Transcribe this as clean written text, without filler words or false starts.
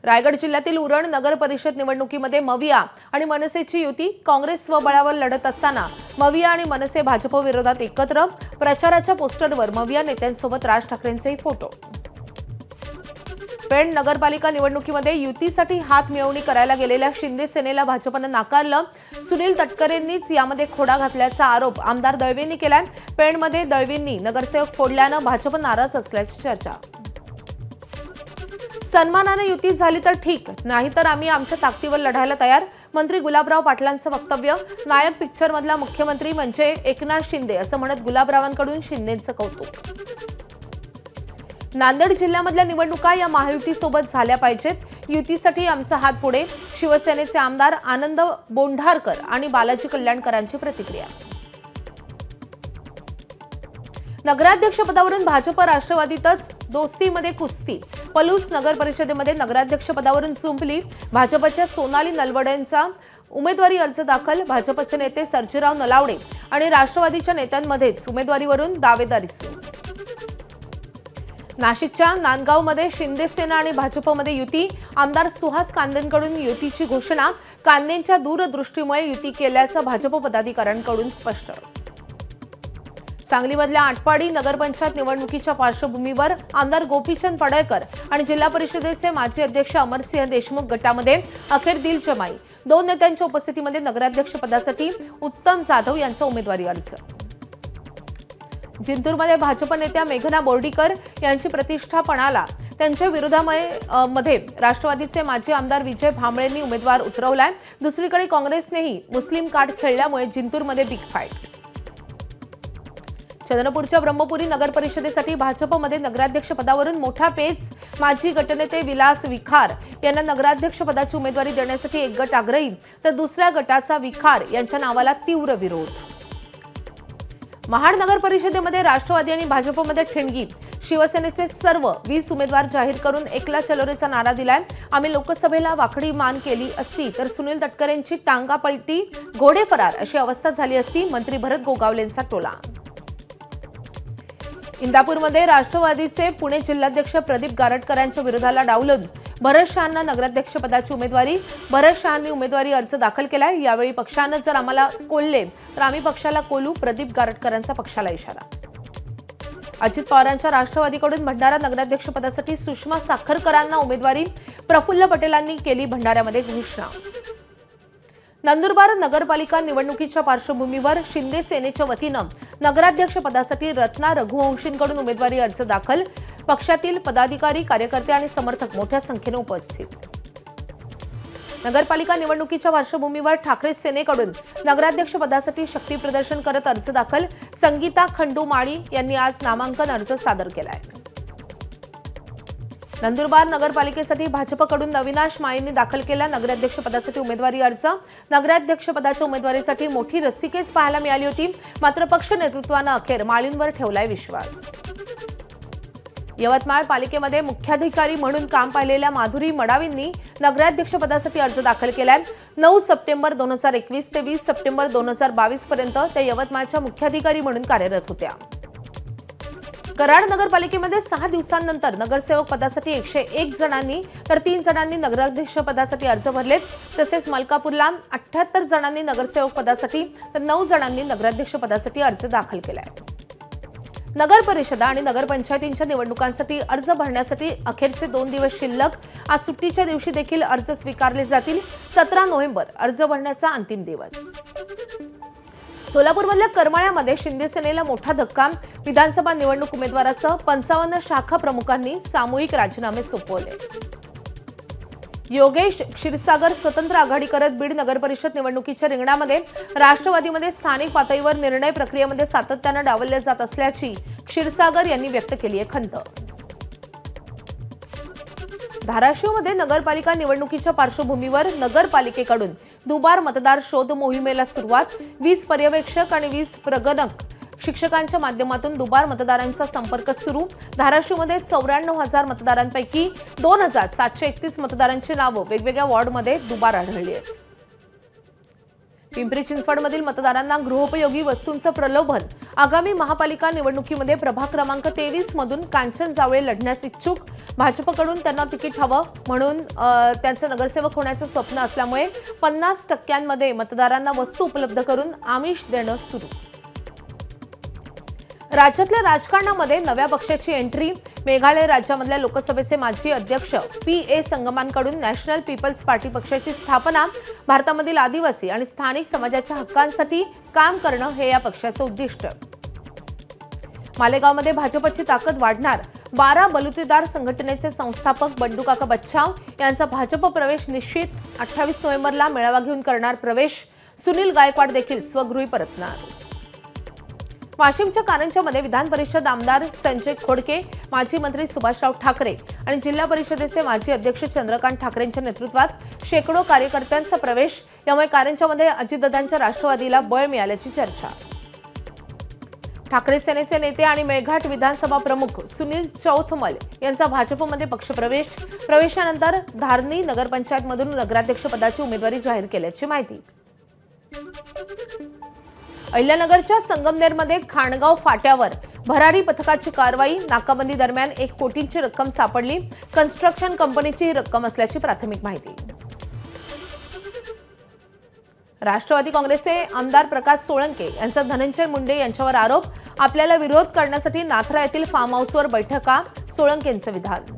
रायगड जिल्ह्यातील उरण नगर परिषद निवडणुकीमध्ये मविया आणि मनसेची युती काँग्रेस स्वबळावर लढत असताना मविया आणि मनसे भाजप विरोधात एकत्र प्रचाराच्या पोस्टरवर मविया नेत्यांसोबत राज ठाकरेंचे फोटो। पेण नगरपालिका निवडणुकीमध्ये युतीसाठी हात मिळवणी करायला गेलेल्या शिंदे सेनेला भाजपने नाकारलं। सुनील तटकरेंनीच यामध्ये खोडा घातल्याचा आरोप आमदार दळवींनी केलाय। पेणमध्ये दळवींनी नगरसेवक फोडल्यानं भाजप नाराज असल्याची चर्चा। सन्मानाने युती झाली तर ठीक, नाहीतर आम्ही आमच्या ताकदीवर लढायला तयार। मंत्री गुलाबराव पाटलांचं वक्तव्य। नायक पिक्चर मधला मुख्यमंत्री म्हणजे एकनाथ शिंदे असं म्हणत गुलाबरावांकडून शिंदेंचं कौतुक। नांदेड जिल्ह्यामधल्या निवडणुका या महायुतीसोबत झाल्या पाहिजेत, युतीसाठी आमचा हात पुढे। शिवसेनेचे आमदार आनंद बोंढारकर आणि बालाजी कल्याणकरांची प्रतिक्रिया। नगराध्यक्षपदावरून भाजप राष्ट्रवादीतच दोस्तीमध्ये कुस्ती। पलूस नगर परिषदेमध्ये नगराध्यक्षपदावरून चुंबली। भाजपच्या सोनाली नलवडेंचा उमेदवारी अर्ज दाखल। भाजपचे नेते सर्जेराव नलावडे आणि राष्ट्रवादीच्या नेत्यांमध्येच उमेदवारीवरून दावेदारी सुरू। नाशिकच्या नांदगावमध्ये शिंदे सेना आणि भाजपमध्ये युती। आमदार सुहास कांदेंकडून युतीची घोषणा। कांदेंच्या दूरदृष्टीमुळे युती केल्याचं भाजप पदाधिकाऱ्यांकडून स्पष्ट। सांगलीमधल्या आटपाडी नगरपंचायत निवडणुकीच्या पार्श्वभूमीवर आमदार गोपीचंद पडळकर आणि जिल्हा परिषदेचे माजी अध्यक्ष अमरसिंह देशमुख गटामध्ये अखेर दिलजमाई। दोन नेत्यांच्या उपस्थितीमध्ये नगराध्यक्षपदासाठी उत्तम जाधव यांचा उमेदवारी अर्ज। जिंतूरमध्ये भाजप नेत्या मेघना बोर्डीकर यांची प्रतिष्ठा पणाला। त्यांच्या विरोधामध्ये राष्ट्रवादीचे माजी आमदार विजय भांबळेंनी उमेदवार उतरवलाय। दुसरीकडे काँग्रेसनेही मुस्लिम कार्ड खेळल्यामुळे जिंतूरमध्ये बिग फाईट। चंद्रपूरच्या ब्रह्मपुरी नगर परिषदेसाठी भाजपमध्ये नगराध्यक्षपदावरून मोठा पेच। माजी गटनेते विलास विखार यांना नगराध्यक्षपदाची उमेदवारी देण्यासाठी एक गट आग्रही, तर दुसऱ्या गटाचा विखार यांच्या नावाला तीव्र विरोध। महाड नगर परिषदेमध्ये राष्ट्रवादी आणि भाजपमध्ये ठिणगी। शिवसेनेचे सर्व 20 उमेदवार जाहीर करून एकला चलोरेचा नारा दिलाय। आम्ही लोकसभेला वाकडी मान केली असती तर सुनील तटकरेंची टांगा पलटी, घोडे फरार अशी अवस्था झाली असती। मंत्री भरत गोगावलेंचा टोला। इंदापूरमध्ये राष्ट्रवादीचे पुणे जिल्हाध्यक्ष प्रदीप गारटकरांच्या विरोधाला डावलून भरत शहांना नगराध्यक्षपदाची उमेदवारी। भरत शहांनी उमेदवारी अर्ज दाखल केलाय। यावेळी पक्षानं जर आम्हाला कोल्ले तर आम्ही पक्षाला कोलू, प्रदीप गारटकरांचा पक्षाला इशारा। अजित पवारांच्या राष्ट्रवादीकडून भंडारा नगराध्यक्षपदासाठी सुषमा साखरकरांना उमेदवारी। प्रफुल्ल पटेलांनी केली भंडाऱ्यामध्ये घोषणा। नंदुरबार नगरपालिका निवडणुकीच्या पार्श्वभूमीवर शिंदे सेनेच्या वतीनं नगराध्यक्षपदासाठी रत्ना रघुवंशींकडून उमेदवारी अर्ज दाखल। पक्षातील पदाधिकारी, कार्यकर्ते आणि समर्थक मोठ्या संख्येने उपस्थित। नगरपालिका निवडणुकीच्या पार्श्वभूमीवर ठाकरे सेनेकडून नगराध्यक्षपदासाठी शक्ती प्रदर्शन करत अर्ज दाखल। संगीता खंडू माळी यांनी आज नामांकन अर्ज सादर केलाय। नंदुरबार नगरपालिकेसाठी भाजपकडून अविनाश माळींनी दाखल केला नगराध्यक्षपदासाठी उमेदवारी अर्ज। नगराध्यक्षपदाच्या उमेदवारीसाठी मोठी रस्सीखेच पाहायला मिळाली होती, मात्र पक्ष नेतृत्वानं अखेर माळींवर ठेवलाय विश्वास। यवतमाळ पालिकेमध्ये मुख्याधिकारी म्हणून काम पाहिलेल्या माधुरी मडावींनी नगराध्यक्षपदासाठी अर्ज दाखल केलाय। 9 सप्टेंबर 2021 ते 20 सप्टेंबर 2022 पर्यंत त्या यवतमाळच्या मुख्याधिकारी म्हणून कार्यरत होत्या। कराड नगरपालिकेमध्ये 6 दिवसांनंतर नगरसेवक पदासाठी 101 जणांनी तर 3 जणांनी नगराध्यक्षपदासाठी अर्ज भरलेत। तसेच मलकापूरला 78 जणांनी नगरसेवक पदासाठी तर 9 जणांनी नगराध्यक्षपदासाठी अर्ज दाखल केलाय। नगर परिषदा आणि नगरपंचायतींच्या निवडणुकांसाठी अर्ज भरण्यासाठी अखेरचे 2 दिवस शिल्लक। आज सुट्टीच्या दिवशी देखील अर्ज स्वीकारले जातील। 17 नोव्हेंबर अर्ज भरण्याचा अंतिम दिवस। सोलापूरमधल्या करमाळ्यामध्ये शिंदे सेनेला मोठा धक्का। विधानसभा निवडणूक उमेदवारासह 55 शाखा प्रमुखांनी सामूहिक राजीनामे सोपवले। योगेश क्षीरसागर स्वतंत्र आघाडी करत बीड नगर परिषद निवडणुकीच्या रिंगणामध्ये। राष्ट्रवादीमध्ये स्थानिक पातळीवर निर्णय प्रक्रियेमध्ये सातत्याने डावलले जात असल्याची क्षीरसागर यांनी व्यक्त केली आहे खंत। धाराशिवमध्ये नगरपालिका निवडणुकीच्या पार्श्वभूमीवर नगरपालिकेकडून दुबार मतदार शोध मोहिमेला सुरुवात। 20 पर्यवेक्षक आणि 20 प्रगणक शिक्षकांच्या माध्यमातून दुबार मतदारांचा संपर्क सुरू। धाराशिवमध्ये 94,000 मतदारांपैकी 2,731 मतदारांची नावे वेगवेगळ्या वॉर्डमध्ये दुबार आढळली आहेत। पिंपरी चिंचवडमधील मतदारांना गृहोपयोगी वस्तूंचं प्रलोभन. आगामी महापालिका निवडणुकीमध्ये प्रभाग क्रमांक 23 मधून कांचन जावळे लढण्यास इच्छुक. भाजपकडून त्यांना तिकीट हवं म्हणून त्यांचं नगरसेवक होण्याचं स्वप्न असल्यामुळे 50% मतदारांना वस्तू उपलब्ध करून आमिष देणं सुरू. राज्यातल्या राजकारणामध्ये नव्या पक्षाची एंट्री. मेघालय राज्यामधल्या लोकसभेचे माजी अध्यक्ष पी.ए. संगमांकडून नॅशनल पीपल्स पार्टी पक्षाची स्थापना. भारतामधील आदिवासी आणि स्थानिक समाजाच्या हक्कांसाठी काम करणं हे या पक्षाचं उद्दिष्ट. मालेगावमध्ये भाजपची ताकद वाढणार. 12 बलुतेदार संघटनेचे संस्थापक बंडूकाका बच्छाव यांचा भाजप प्रवेश निश्चित. 28 नोव्हेंबरला मेळावा घेऊन करणार प्रवेश. सुनील गायकवाड देखील स्वगृही परतणार. वाशिमच्या कारंजामध्ये विधान परिषद आमदार संजय खोडके, माजी मंत्री सुभाषराव ठाकरे आणि जिल्हा परिषदेचे माजी अध्यक्ष चंद्रकांत ठाकरेंच्या नेतृत्वात शेकडो कार्यकर्त्यांचा प्रवेश. यामुळे कारंजामध्ये अजितदादांच्या राष्ट्रवादीला बळ मिळाल्याची चर्चा. ठाकरे सेनेचे नेते आणि मेळघाट विधानसभा प्रमुख सुनील चौथमल यांचा भाजपमध्ये पक्षप्रवेश. प्रवेशानंतर धारणी नगरपंचायतमधून नगराध्यक्षपदाची उमेदवारी जाहीर केल्याची माहिती. अहिल्यानगरच्या संगमनेरमध्ये खाणगाव फाट्यावर भरारी पथकाची कारवाई. नाकाबंदी दरम्यान 1 कोटींची रक्कम सापडली. कन्स्ट्रक्शन कंपनीची ही रक्कम असल्याची प्राथमिक माहिती. राष्ट्रवादी काँग्रेसचे आमदार प्रकाश सोळंके यांचा धनंजय मुंडे यांच्यावर आरोप. आपल्याला विरोध करण्यासाठी नाथरा येथील फार्म हाऊसवर बैठका. सोळंकेंचं विधान.